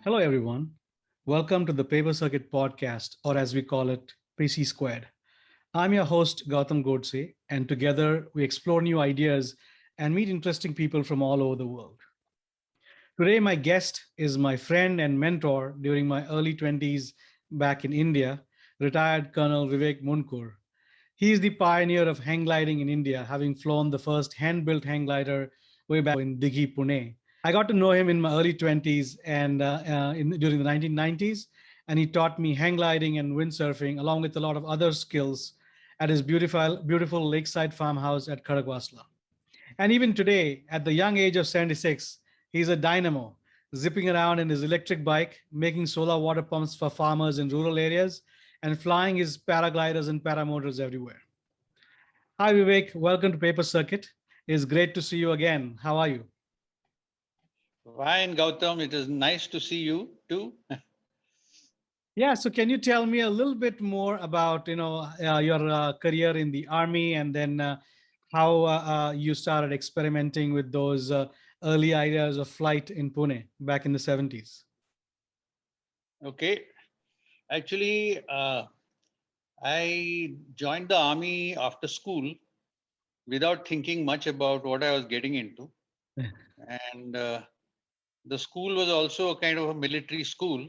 Hello, everyone. Welcome to the PaperCircuit Podcast, or as we call it, PC Squared. I'm your host, Gautam Godse, and together we explore new ideas and meet interesting people from all over the world. Today, my guest is my friend and mentor during my early 20s back in India, retired Colonel Vivek Mundkur. He is the pioneer of hang gliding in India, having flown the first hand built hang glider way back in Dighi, Pune. I got to know him in my early 20s and during the 1990s, and he taught me hang gliding and windsurfing along with a lot of other skills at his beautiful lakeside farmhouse at Kharagwasla. And even today, at the young age of 76, he's a dynamo, zipping around in his electric bike, making solar water pumps for farmers in rural areas, and flying his paragliders and paramotors everywhere. Hi, Vivek. Welcome to Paper Circuit. It's great to see you again. How are you? Fine, Gautam. It is nice to see you too. Yeah. So, can you tell me a little bit more about your career in the army, and then how you started experimenting with those early ideas of flight in Pune back in the 70s? Okay. Actually, I joined the army after school without thinking much about what I was getting into. And the school was also a kind of a military school.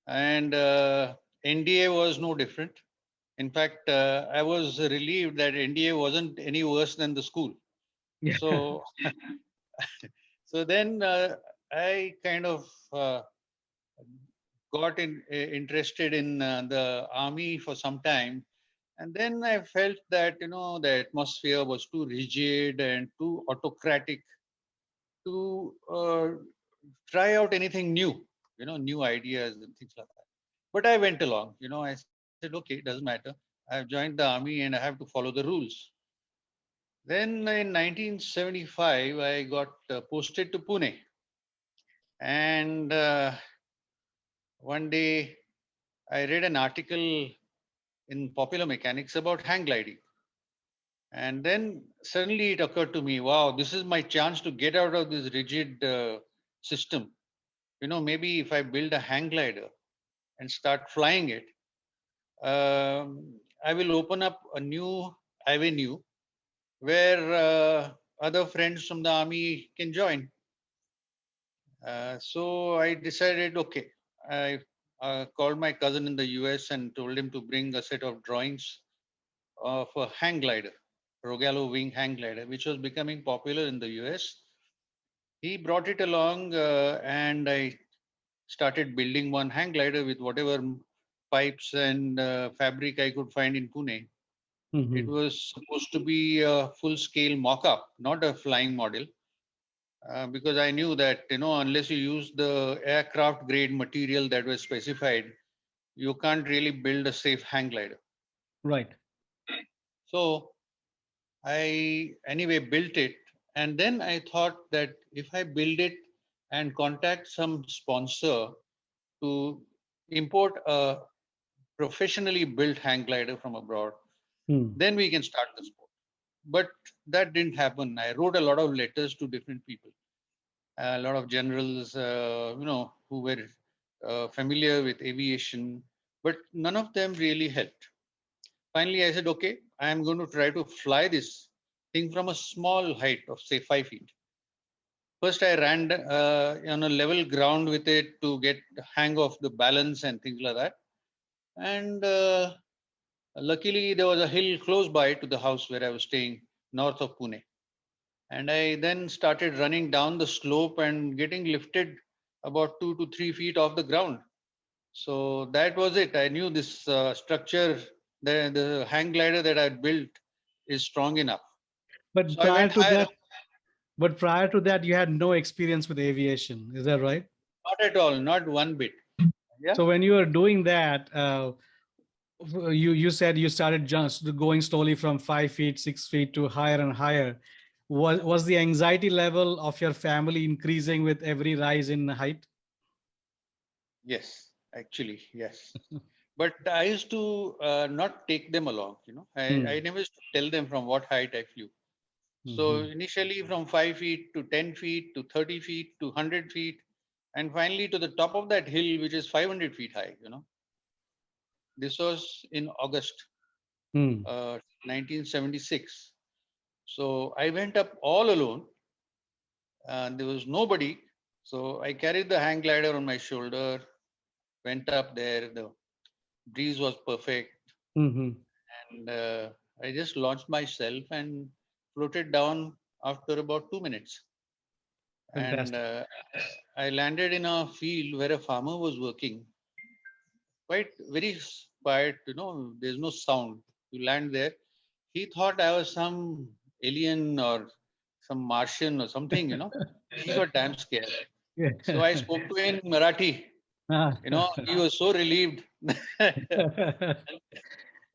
And NDA was no different. In fact, I was relieved that NDA wasn't any worse than the school. Yeah. So, so then I kind of interested in the army for some time, and then I felt that the atmosphere was too rigid and too autocratic to try out anything new, new ideas and things like that. But I went along. I said, okay, it doesn't matter. I've joined the army and I have to follow the rules. Then in 1975, I got posted to Pune, and one day I read an article in Popular Mechanics about hang gliding. And then suddenly it occurred to me, wow, this is my chance to get out of this rigid system. Maybe if I build a hang glider and start flying it, I will open up a new avenue where other friends from the army can join. So I decided, okay, I called my cousin in the US and told him to bring a set of drawings of a hang glider, Rogallo wing hang glider, which was becoming popular in the US. He brought it along, and I started building one hang glider with whatever pipes and fabric I could find in Pune. It Mhm. was supposed to be a full scale mock up, not a flying model, because I knew that, unless you use the aircraft grade material that was specified, you can't really build a safe hang glider. Right. So I anyway built it, and then I thought that if I build it and contact some sponsor to import a professionally built hang glider from abroad, Hmm. then we can start the sport. But that didn't happen. I wrote a lot of letters to different people, a lot of generals, who were familiar with aviation, but none of them really helped. Finally, I said, okay, I am going to try to fly this thing from a small height of, say, 5 feet. First, I ran on a level ground with it to get the hang of the balance and things like that. And luckily, there was a hill close by to the house where I was staying, north of Pune. And I then started running down the slope and getting lifted about 2 to 3 feet off the ground. So that was it. I knew this structure, the hang glider that I built, is strong enough. But So I prior went to higher. that, but prior to that, you had no experience with aviation. Is that right? Not at all, not one bit. Yeah. So when you were doing that, you said you started just going slowly from 5 feet, 6 feet to higher and higher. Was the anxiety level of your family increasing with every rise in height? Yes, actually, yes. But I used to not take them along. I Hmm. never used to tell them from what height I flew. So Hmm. initially from 5 feet to 10 feet to 30 feet to 100 feet. and finally to the top of that hill, which is 500 feet high. This was in August Hmm. 1976. So I went up all alone, and there was nobody. So I carried the hang glider on my shoulder, went up there. The breeze was perfect, Hmm. and I just launched myself and floated down after about 2 minutes. And Fantastic. I landed in a field where a farmer was working, quite very quiet. There's no sound. You land there. He thought I was some alien or some Martian or something. He got damn scared. Yeah. So I spoke to him in Marathi. Ah. He was so relieved.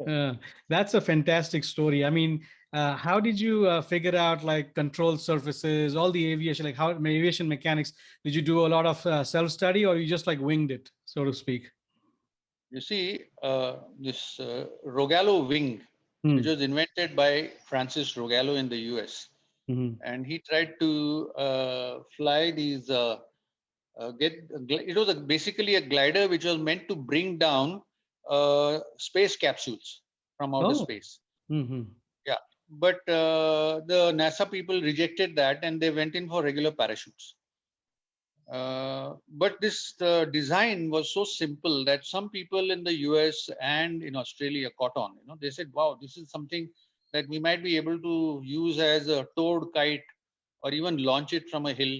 Uh, that's a fantastic story. I mean, how did you figure out like control surfaces, all the aviation, like how aviation mechanics? Did you do a lot of self-study, or you just like winged it, so to speak? You see, this Rogallo wing, which Hmm. was invented by Francis Rogallo in the US, Hmm. and he tried to fly these. It was basically a glider which was meant to bring down space capsules from outer Oh. space. Hmm. Yeah, but the NASA people rejected that, and they went in for regular parachutes. But this design was so simple that some people in the US and in Australia caught on. They said, "Wow, this is something that we might be able to use as a towed kite or even launch it from a hill."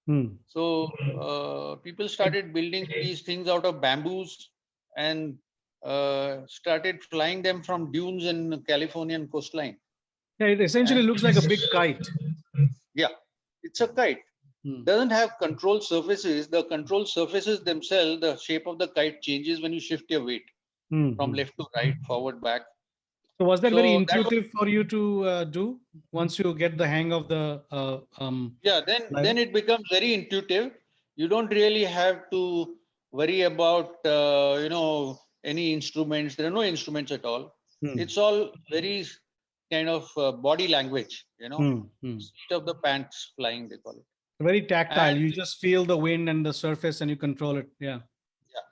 Hmm. So people started building these things out of bamboos and started flying them from dunes in Californian coastline. Yeah, it essentially And looks like a big kite. yeah, it's a kite. Hmm. Doesn't have control surfaces. The control surfaces themselves, the shape of the kite changes when you shift your weight Hmm. from Hmm. left to right, forward, back. So was that very So that was, intuitive for you to do once you get the hang of the yeah. Then glider? it becomes very intuitive. You don't really have to worry about any instruments. There are no instruments at all. Hmm. It's all very kind of body language. Hmm. Hmm. Seat of the pants flying, they call it. Very And tactile. You just feel the wind and the surface and you control it. Yeah. yeah,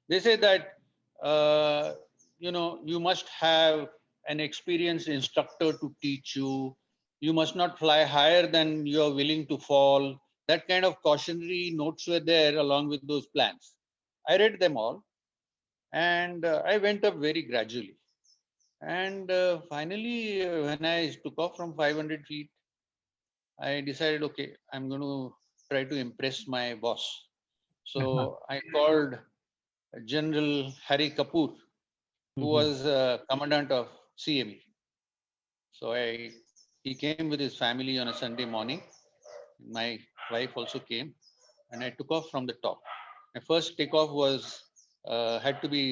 they say that uh, you must have an experienced instructor to teach you. You must not fly higher than you are willing to fall. That kind of cautionary notes were there along with those plans. I read them all, and I went up very gradually. And finally, when I took off from 500 feet, I decided, okay, I'm going to try to impress my boss. So I called General Harry Kapoor, who Mhm. was commandant of CME. So he came with his family on a Sunday morning. My wife also came, and I took off from the top. My first takeoff was had to be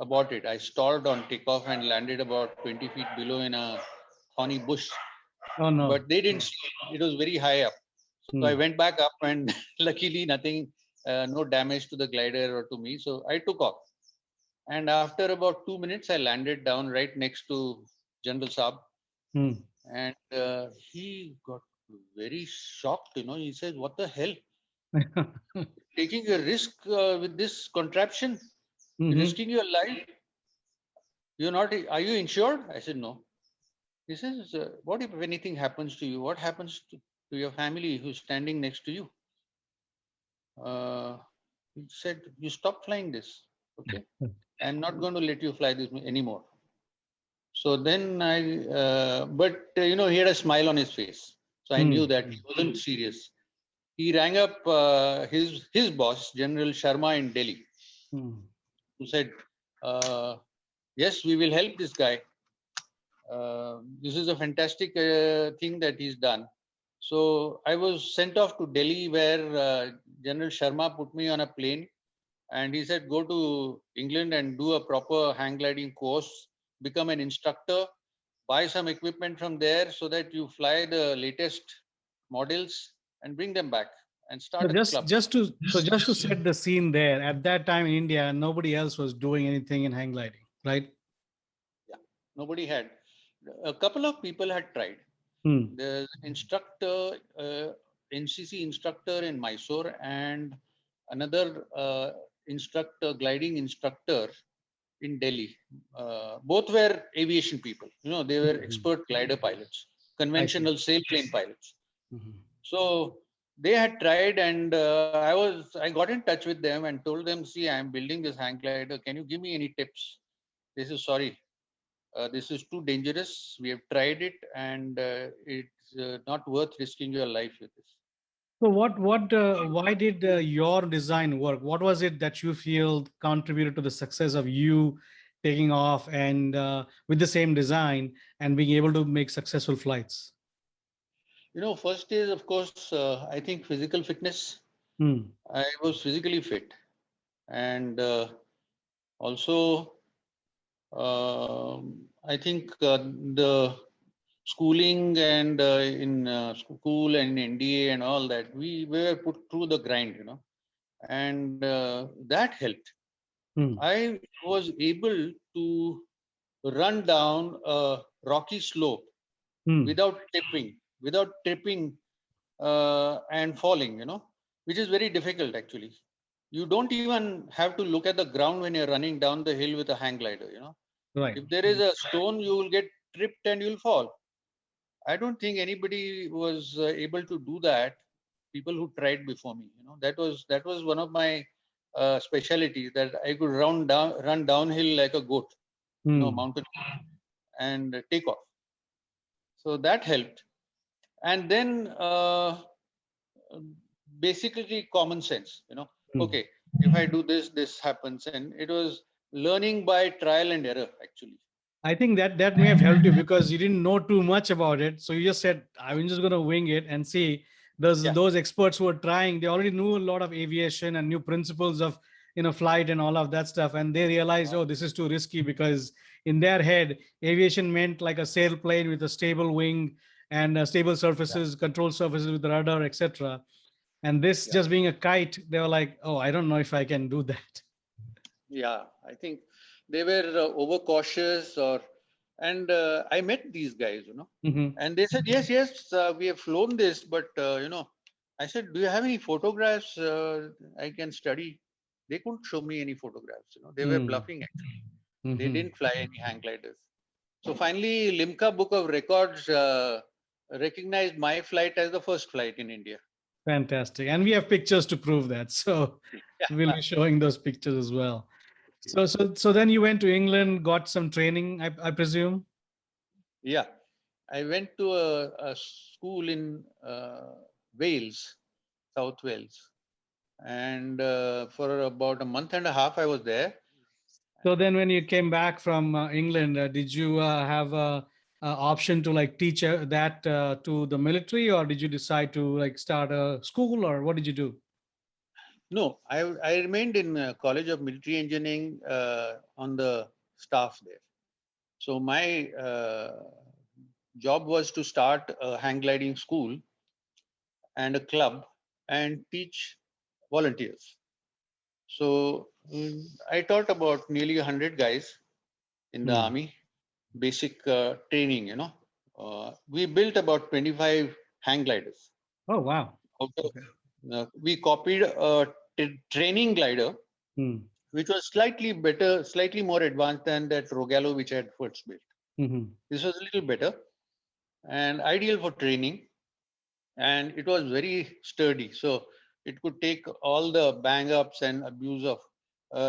aborted. I stalled on takeoff and landed about 20 feet below in a thorny bush. Oh no. But they didn't see it. It was very high up. So I Hmm. went back up, and luckily nothing, no damage to the glider or to me. So I took off. And after about 2 minutes, I landed down right next to General Saab. Hmm. And he got very shocked. He says, "What the hell? Taking a risk with this contraption, Hmm. risking your life? You're not, are you insured?" I said, "No." He says, "What if anything happens to you? What happens to your family who's standing next to you?" Uh, he said, "You stop flying this. Okay. I'm not going to let you fly this anymore." So then he had a smile on his face. So I knew Hmm. that he wasn't serious. He rang up his boss, General Sharma in Delhi, Hmm. who said, "Yes, we will help this guy. This is a fantastic thing that he's done." So I was sent off to Delhi, where General Sharma put me on a plane, and he said, "Go to England and do a proper hang gliding course, become an instructor, buy some equipment from there so that you fly the latest models and bring them back and So start a club." just to set the scene there, at that time in India, nobody else was doing anything in hang gliding, right? Yeah, nobody had. A couple of people had tried. Hmm. There's an instructor, NCC instructor in Mysore, and another gliding instructor in Delhi. Both were aviation people. They were Mhm. expert glider pilots, I see. conventional sailplane pilots. Mhm. So they had tried, and I got in touch with them and told them, see, I am building this hang glider. Can you give me any tips? They said, sorry, this is too dangerous. We have tried it, and it's not worth risking your life with this. So why did your design work? What was it that you feel contributed to the success of you taking off and with the same design and being able to make successful flights? First is, of course, I think physical fitness. Hmm. I was physically fit, and also I think the schooling and in school and NDA and all that, we were put through the grind, and that helped. Hmm. I was able to run down a rocky slope Hmm. without tripping and falling, which is very difficult actually. You don't even have to look at the ground when you're running down the hill with a hang glider. Right. If there is a stone, you will get tripped and you'll fall. I don't think anybody was able to do that. People who tried before me, that was one of my specialties, that I could run downhill like a goat, Hmm. mountain, and take off. So that helped. And then basically common sense. Hmm. Okay, if I do this, this happens, and it was learning by trial and error actually. I think that may have helped you because you didn't know too much about it. So you just said, I'm just going to wing it and see. Yeah, Those experts who were trying, they already knew a lot of aviation and new principles of flight and all of that stuff. And they realized, oh, this is too risky because in their head, aviation meant like a sailplane with a stable wing and stable yeah, surfaces, control surfaces with rudder, etc. And this yeah, just being a kite, they were like, oh, I don't know if I can do that. yeah. I think they were overcautious, and I met these guys, Hmm. and they said, yes, yes, we have flown this, but I said, do you have any photographs I can study? They couldn't show me any photographs. They were bluffing actually. They Hmm. didn't fly any hang gliders. So finally, Limca Book of Records recognized my flight as the first flight in India. Fantastic. And we have pictures to prove that. So we'll Yeah. be showing those pictures as well. So then you went to England, got some training, I presume. Yeah. I went to a school in Wales, South Wales, and for about a month and a half, I was there. So then when you came back from England, did you have a option to like teach that to the military, or did you decide to like start a school, or what did you do? No, I remained in College of Military Engineering on the staff there. So my job was to start a hang gliding school and a club and teach volunteers. So I taught about nearly 100 guys in the Hmm. army, basic training. We built about 25 hang gliders. Oh, wow. Also, Okay. we copied a training glider, Hmm. which was slightly better, slightly more advanced than that Rogallo which I had first built. Hmm. This was a little better and ideal for training, and it was very sturdy. So it could take all the bang ups and abuse of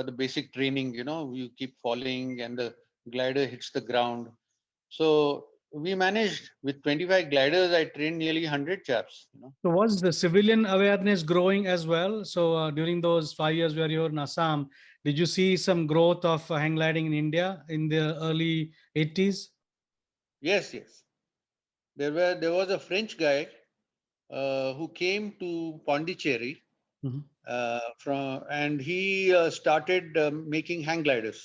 the basic training. You keep falling and the glider hits the ground. So we managed with 25 gliders. I trained nearly 100 chaps. So was the civilian awareness growing as well? So during those 5 years where you were in Assam, did you see some growth of hang gliding in India in the early 80s? Yes, yes. There was a French guy who came to Pondicherry Mhm. and he started making hang gliders,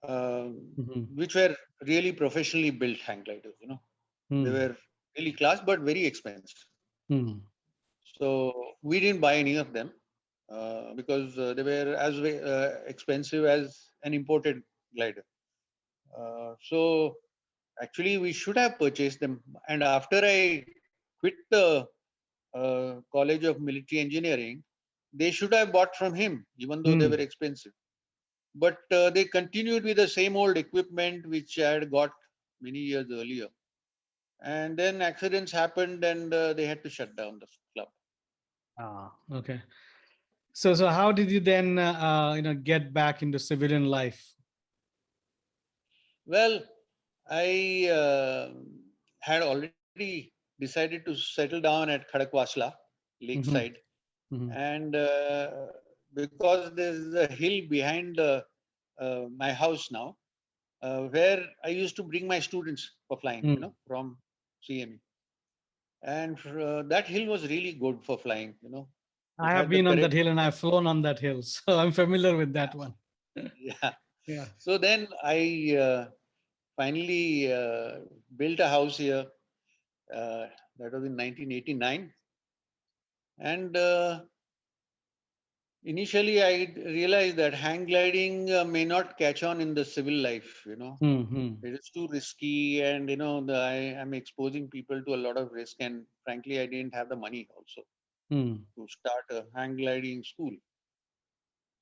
uh, Mhm. which were really professionally built hang gliders. They Mhm. were really class, but very expensive. Mhm. So we didn't buy any of them because they were as expensive as an imported glider. So actually, we should have purchased them. And after I quit the College of Military Engineering, they should have bought from him, even though they were Hmm. expensive. But they continued with the same old equipment which I had got many years earlier. And then accidents happened, and they had to shut down the club. Ah, okay. So how did you then, get back into civilian life? Well, I had already decided to settle down at Khadakwasla, Hmm. lakeside, Hmm. and because there's a hill behind my house now, where I used to bring my students for flying, Hmm. from CME, and that hill was really good for flying. It I have had the been on that correct, hill and I've flown on that hill, so I'm familiar with yeah, that one. yeah. Yeah. So then I finally built a house here. Uh, that was in 1989, and initially I realized that hang gliding may not catch on in the civil life. Hmm. It is too risky, and I am exposing people to a lot of risk, and frankly I didn't have the money also Hmm. to start a hang gliding school.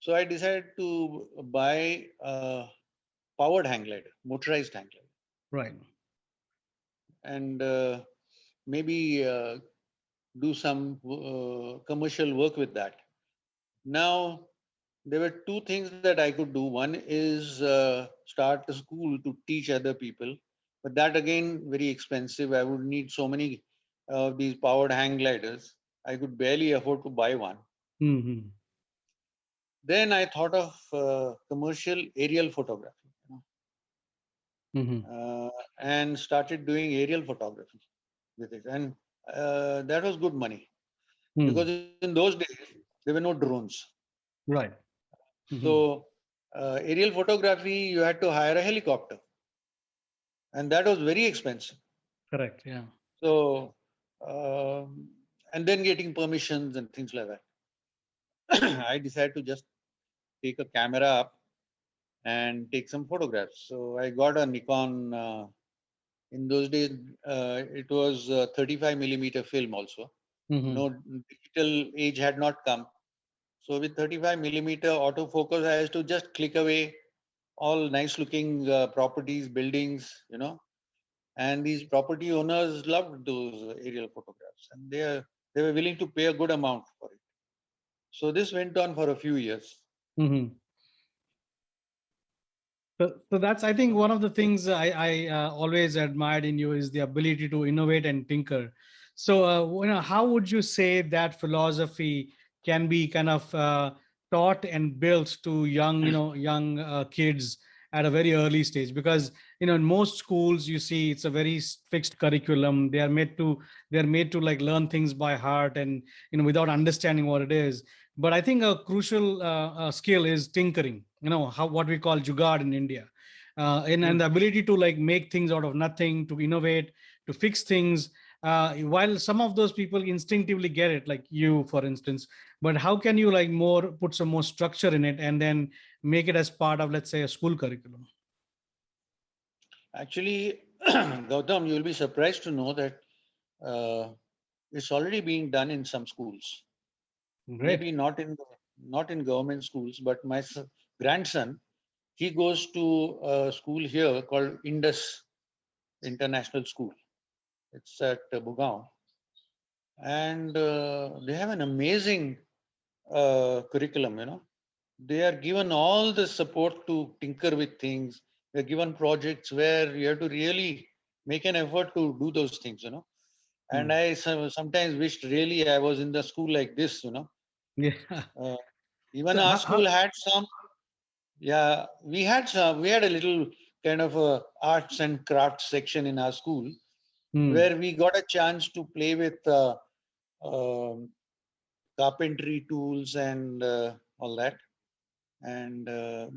So I decided to buy a powered hang glider, motorized hang glider, Right. and maybe do some commercial work with that. Now, there were two things that I could do. One is start a school to teach other people, but that again very expensive. I would need so many of these powered hang gliders. I could barely afford to buy one. Hmm. Then I thought of commercial aerial photography, Hmm. and started doing aerial photography with it, and that was good money Hmm. because in those days there were no drones. Right. Hmm. So aerial photography, you had to hire a helicopter, and that was very expensive. Correct. Yeah. So, um, and then getting permissions and things like that. I decided to just take a camera up and take some photographs. So I got a Nikon. In those days, it was 35 millimeter film also. Hmm. No, digital age had not come. So with 35 millimeter autofocus, I used to just click away all nice looking properties, buildings, and these property owners loved those aerial photographs, and they were willing to pay a good amount for it. So this went on for a few years. Hmm. So that's, I think, one of the things I always admired in you is the ability to innovate and tinker. So, how would you say that philosophy can be kind of taught and built to young kids at a very early stage? Because in most schools, you see it's a very fixed curriculum. They are made to like learn things by heart and without understanding what it is. But I think a crucial skill is tinkering. How what we call jugaad in India, and Mm. the ability to like make things out of nothing, to innovate, to fix things. While some of those people instinctively get it, like you, for instance, but how can you like put some more structure in it and then make it as part of, let's say, a school curriculum? Actually, Gautam, you will be surprised to know that uh, it's already being done in some schools. Great. Maybe not in government schools, but my grandson, he goes to a school here called Indus International School. It's at Bugao, and they have an amazing curriculum. They are given all the support to tinker with things. They're given projects where you have to really make an effort to do those things. And Hmm. I sometimes wished really I was in the school like this. Yeah. Uh, Even So our how school had some. Yeah, we had some. We had a little kind of a arts and crafts section in our school hmm. where we got a chance to play with um, carpentry tools and all that, and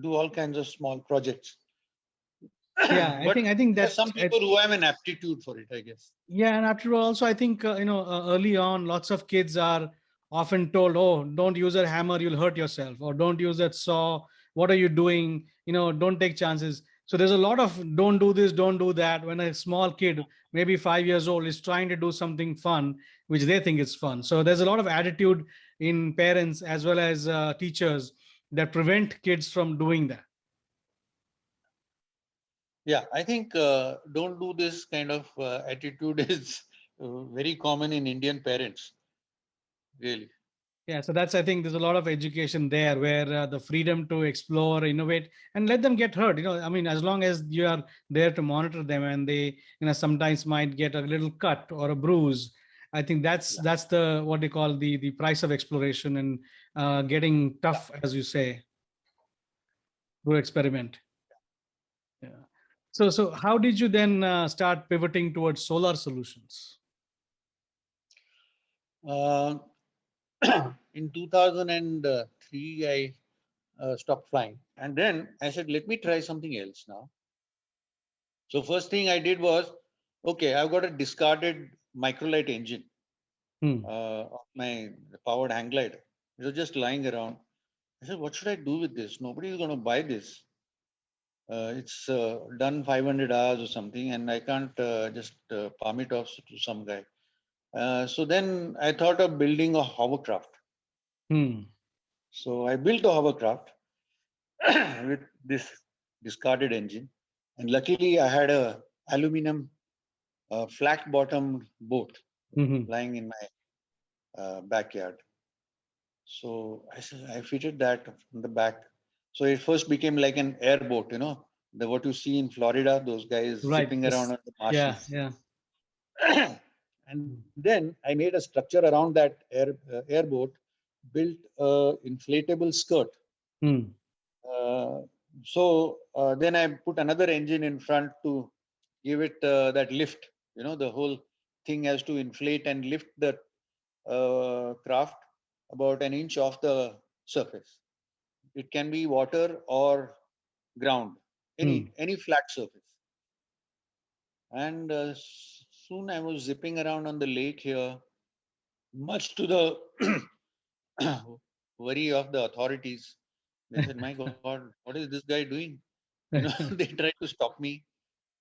do all kinds of small projects. Yeah, I But think I think there are that some people who have an aptitude for it, I guess. yeah, and after all, also I think early on, lots of kids are often told, "Oh, don't use a hammer; you'll hurt yourself," or "Don't use that saw. What are you doing? Don't take chances." So there's a lot of don't do this, don't do that. When a small kid, maybe 5 years old, is trying to do something fun, which they think is fun. So there's a lot of attitude in parents as well as teachers that prevent kids from doing that. Yeah, I think don't do this kind of attitude is very common in Indian parents, really. Yeah, so that's, I think there's a lot of education there where the freedom to explore, innovate, and let them get hurt. I mean, as long as you are there to monitor them and they, sometimes might get a little cut or a bruise. I think that's the what they call the price of exploration and getting tough, as you say, to experiment. Yeah. So how did you then start pivoting towards solar solutions? Uh, in 2003, I stopped flying. And then I said, let me try something else now. So first thing I did was, okay, I've got a discarded microlight engine Hmm. of my powered hang glider. It was just lying around. I said, what should I do with this? Nobody is going to buy this. It's done 500 hours or something, and I can't just palm it off to some guy. So then I thought of building a hovercraft. Hmm. So I built a hovercraft with this discarded engine, and luckily I had a aluminum flat bottom boat Hmm. lying in my backyard. So I fitted that on the back. So it first became like an airboat, the what you see in Florida, those guys Right. zipping around This. on the Yeah. marshes. Yeah. And then I made a structure around that airboat, built a inflatable skirt. Hmm. Uh, so then I put another engine in front to give it that lift. The whole thing has to inflate and lift the craft about an inch off the surface. It can be water or ground, Hmm. any flat surface. And soon I was zipping around on the lake here, much to the worry of the authorities. They said, "My God, what is this guy doing?" They tried to stop me.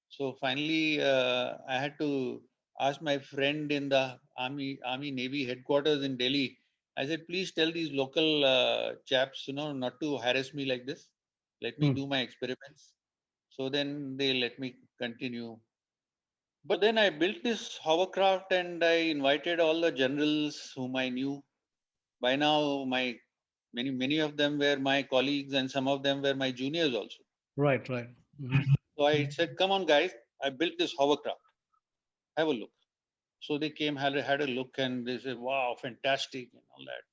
So finally, I had to ask my friend in the Army Navy headquarters in Delhi. I said, "Please tell these local chaps, not to harass me like this. Let me Hmm. do my experiments." So then they let me continue. So then I built this hovercraft and I invited all the generals whom I knew. By now, my many of them were my colleagues and some of them were my juniors also. Right. Right. Hmm. So I said, "Come on, guys! I built this hovercraft. Have a look." So they came, had a look, and they said, "Wow, fantastic," and all that.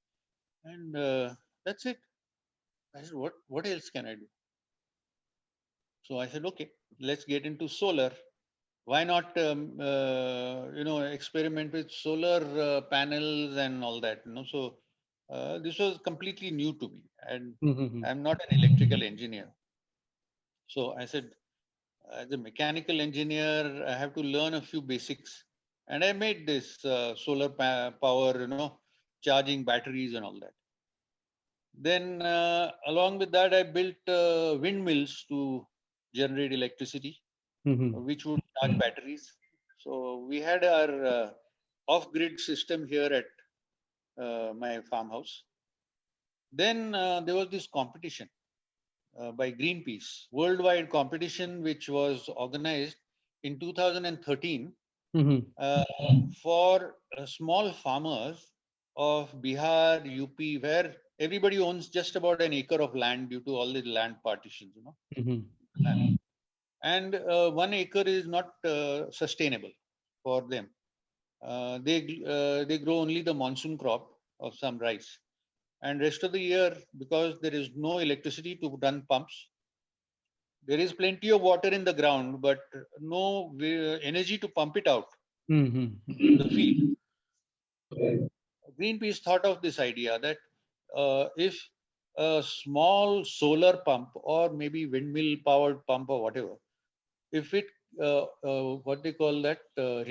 And that's it. I said, "What else can I do?" So I said, "Okay, let's get into solar. Why not, experiment with solar panels and all that?" So this was completely new to me, and Hmm. I'm not an electrical engineer. So I said, as a mechanical engineer, I have to learn a few basics, and I made this solar power, charging batteries and all that. Then, along with that, I built windmills to generate electricity, Hmm. which would charge batteries. So we had our off-grid system here at my farmhouse. Then there was this competition by Greenpeace, worldwide competition, which was organized in 2013 Hmm. uh, for small farmers of Bihar, UP, where everybody owns just about an acre of land due to all the land partitions. Hmm. And 1 acre is not sustainable for them. They grow only the monsoon crop of some rice, and rest of the year, because there is no electricity to run pumps, there is plenty of water in the ground, but no energy to pump it out Hmm. to the field. Greenpeace thought of this idea that if a small solar pump or maybe windmill powered pump or whatever, if it what they call that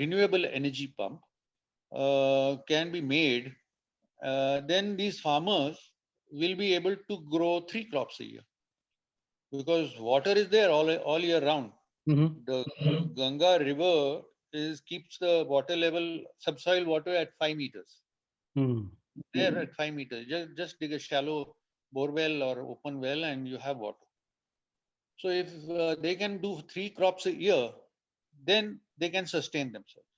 renewable energy pump can be made, then these farmers will be able to grow 3 crops a year. because water is there all year round. Mm-hmm. The Ganga River keeps the water level, subsoil water at 5 meters. Mm-hmm. There at 5 meters, just dig a shallow borewell or open well, and you have water. So if they can do 3 crops a year, then they can sustain themselves.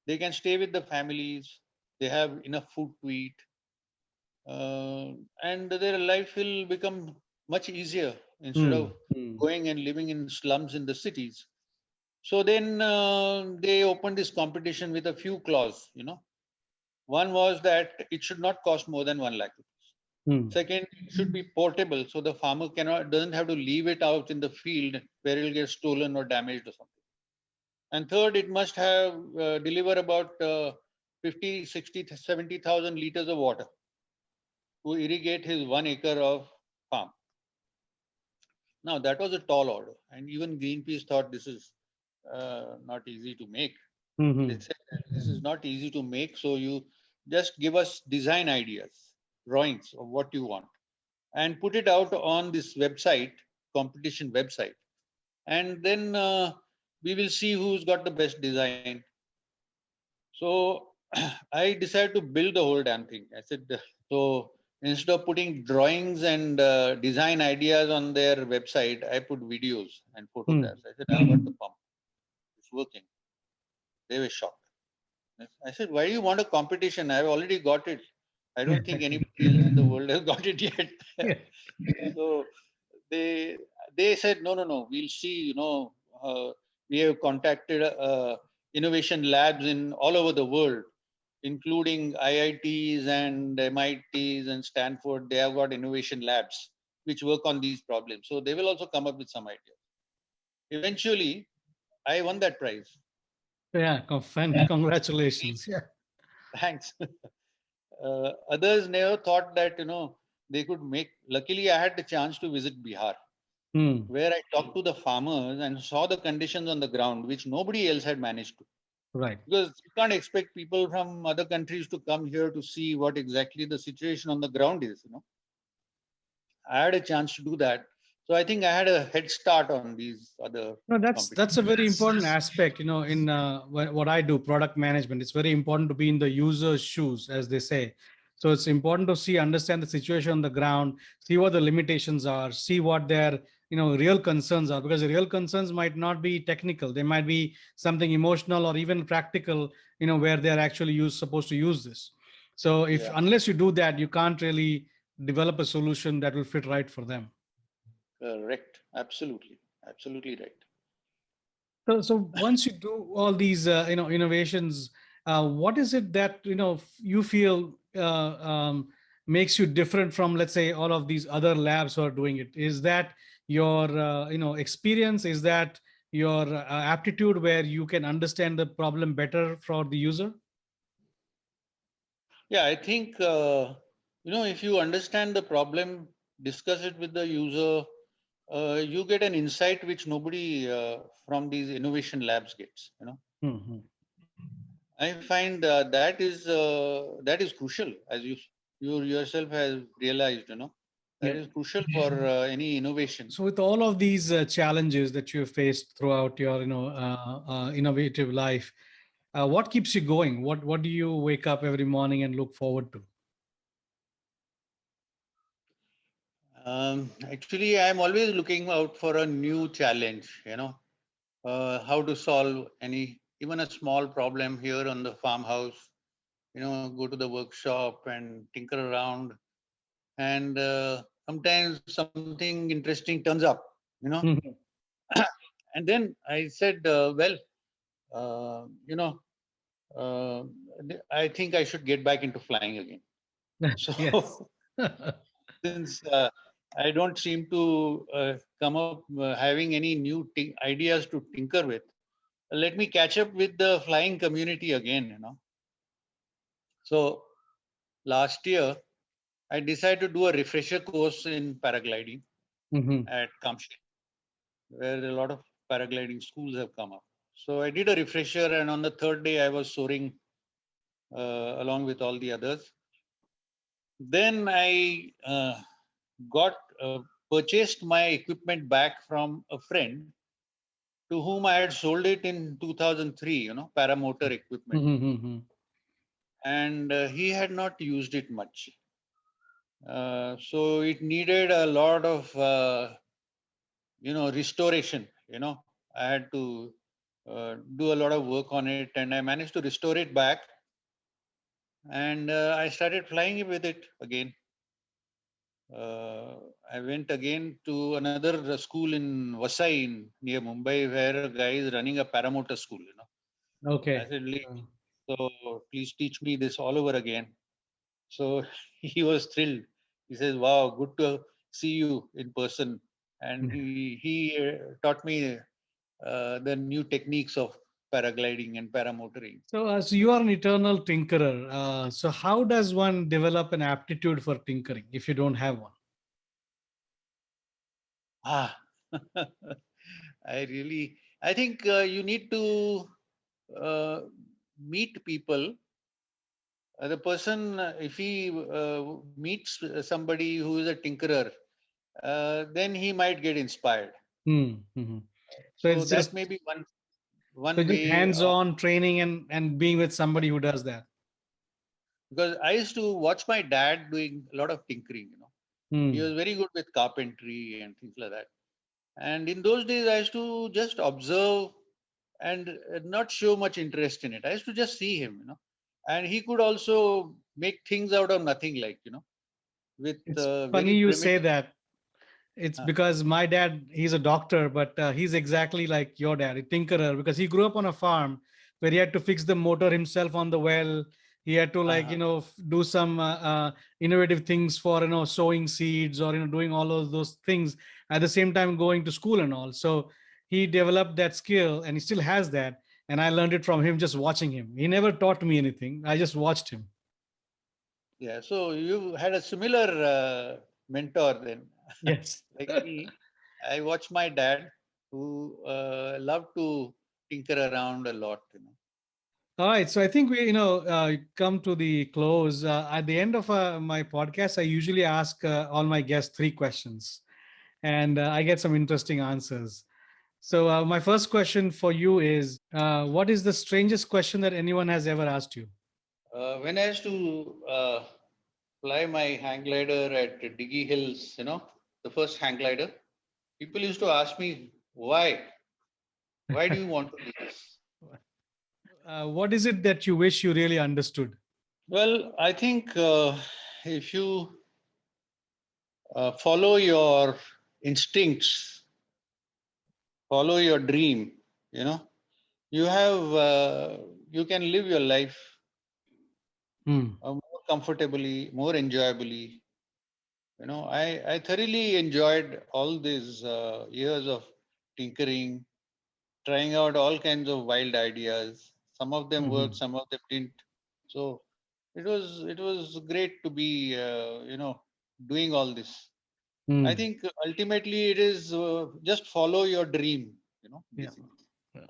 They can stay with the families. They have enough food to eat, and their life will become much easier instead of going and living in slums in the cities. So then they opened this competition with a few clauses. One was that it should not cost more than 1 lakh rupees. Mm-hmm. Second, it should be portable, so the farmer doesn't have to leave it out in the field where it will get stolen or damaged or something. And third, it must have deliver about 50, 60, 70,000 liters of water to irrigate his 1 acre of farm. Now, that was a tall order, and even Greenpeace thought this is not easy to make. They Mm-hmm. said that this is not easy to make, so you just give us design ideas, drawings of what you want, and put it out on this website, competition website. And then we will see who's got the best design. So I decided to build the whole damn thing. I said, so instead of putting drawings and design ideas on their website, I put videos and photographs. I said, I've got the pump. It's working. They were shocked. I said, why do you want a competition? I've already got it. I don't think anybody else in the world has got it yet. Yeah. So they they said, no, we'll see. We have contacted innovation labs in all over the world, including IITs and MITs and Stanford. They have got innovation labs which work on these problems. So they will also come up with some ideas. Eventually, I won that prize. Yeah. Congratulations. Yeah. Thanks. Others never thought that they could make. Luckily, I had the chance to visit Bihar, Mm. where I talked to the farmers and saw the conditions on the ground, which nobody else had managed to. Right. Because you can't expect people from other countries to come here to see what exactly the situation on the ground is. I had a chance to do that, so I think I had a head start on these other No, that's a competitions. very important aspect. In what I do, product management. It's very important to be in the user's shoes, as they say. So it's important to understand the situation on the ground, see what the limitations are, see what their real concerns are, because the real concerns might not be technical. They might be something emotional or even practical. Where they're actually supposed to use this. So if Yeah, unless you do that, you can't really develop a solution that will fit right for them. correct. Absolutely right. So once you do all these, innovations, what is it that you feel makes you different from, let's say, all of these other labs who are doing it? Is that your, experience? Is that your aptitude, where you can understand the problem better for the user? Yeah, I think if you understand the problem, discuss it with the user, you get an insight which nobody from these innovation labs gets. Hmm. I find that is crucial, as you yourself has realized. That Yeah. is crucial for any innovation. So with all of these challenges that you have faced throughout your, innovative life, what keeps you going? What do you wake up every morning and look forward to? Actually, I'm always looking out for a new challenge. How to solve even a small problem here on the farmhouse. Go to the workshop and tinker around, and sometimes something interesting turns up. You know, Mhm. and then I said, well, uh, you know, uh, I think I should get back into flying again. Yes. So since I don't seem to come up having any new ideas to tinker with, let me catch up with the flying community again. So last year I decided to do a refresher course in paragliding Mhm. at Kamshi, where a lot of paragliding schools have come up. So I did a refresher, and on the third day I was soaring along with all the others. Then I got purchased my equipment back from a friend to whom I had sold it in 2003, paramotor equipment. Mm-hmm. And he had not used it much. So it needed a lot of, restoration. I had to do a lot of work on it, and I managed to restore it back. And I started flying with it again. Uh, I went again to another school in Vasai near Mumbai, where a guy is running a paramotor school. I Okay. said, so please teach me this all over again. So he was thrilled. He says, "Wow, good to see you in person." And he taught me the new techniques of paragliding and paramotoring. So you are an eternal tinkerer. So how does one develop an aptitude for tinkering if you don't have one? Ah, I think you need to uh, meet people. The person, if he meets somebody who is a tinkerer, then he might get inspired. Mm-hmm. So So it's that just may be one so one just way. hands-on training and being with somebody who does that. Because I used to watch my dad doing a lot of tinkering. He Hmm. was very good with carpentry and things like that. And in those days, I used to just observe and not show much interest in it. I used to just see him, and he could also make things out of nothing, like with It's funny very you say primitive. that. It's Uh, because my dad, he's a doctor, but he's exactly like your dad, a tinkerer, because he grew up on a farm where he had to fix the motor himself on the well. He had to uh-huh. do some innovative things for sowing seeds or doing all of those things at the same time going to school and all. So he developed that skill and he still has that. And I learned it from him just watching him. He never taught me anything. I just watched him. Yeah. So you had a similar mentor then, Yes. like me. I watched my dad, who loved to tinker around a lot. All right, so I think we, come to the close. At the end of my podcast, I usually ask all my guests three questions, and I get some interesting answers. So, my first question for you is, what is the strangest question that anyone has ever asked you? When I used to fly my hang glider at Diggy Hills, the first hang glider, people used to ask me, why do you want to do this? What is it that you wish you really understood? Well, I think if you follow your instincts, follow your dream, you know, you have, you can live your life Hmm. more comfortably, more enjoyably. I thoroughly enjoyed all these years of tinkering, trying out all kinds of wild ideas. Some of them worked, Hmm. some of them didn't. So it was great to be doing all this. I Hmm. think ultimately it is just follow your dream. Yeah. Basically. Yeah.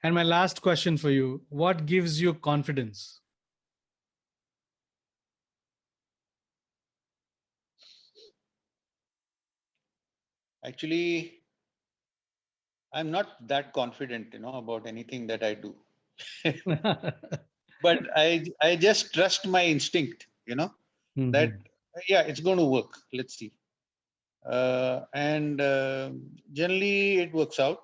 And my last question for you: what gives you confidence? Actually, I'm not that confident, about anything that I do. But I just trust my instinct. That Mhm. yeah, it's going to work. Let's see. And generally it works out.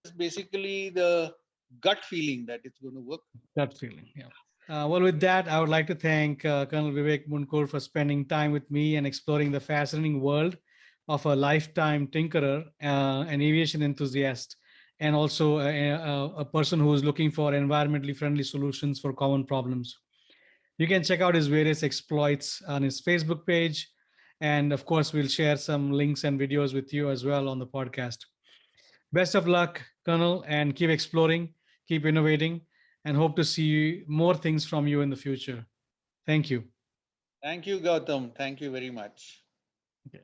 It's basically the gut feeling that it's going to work. Gut feeling. Yeah. Well, with that, I would like to thank Colonel Vivek Mundkur for spending time with me and exploring the fascinating world of a lifetime tinkerer, an aviation enthusiast, and also a person who is looking for environmentally friendly solutions for common problems. You can check out his various exploits on his Facebook page. And of course, we'll share some links and videos with you as well on the podcast. Best of luck, Colonel, and keep exploring, keep innovating, and hope to see more things from you in the future. Thank you. Thank you, Gautam. Thank you very much. Okay.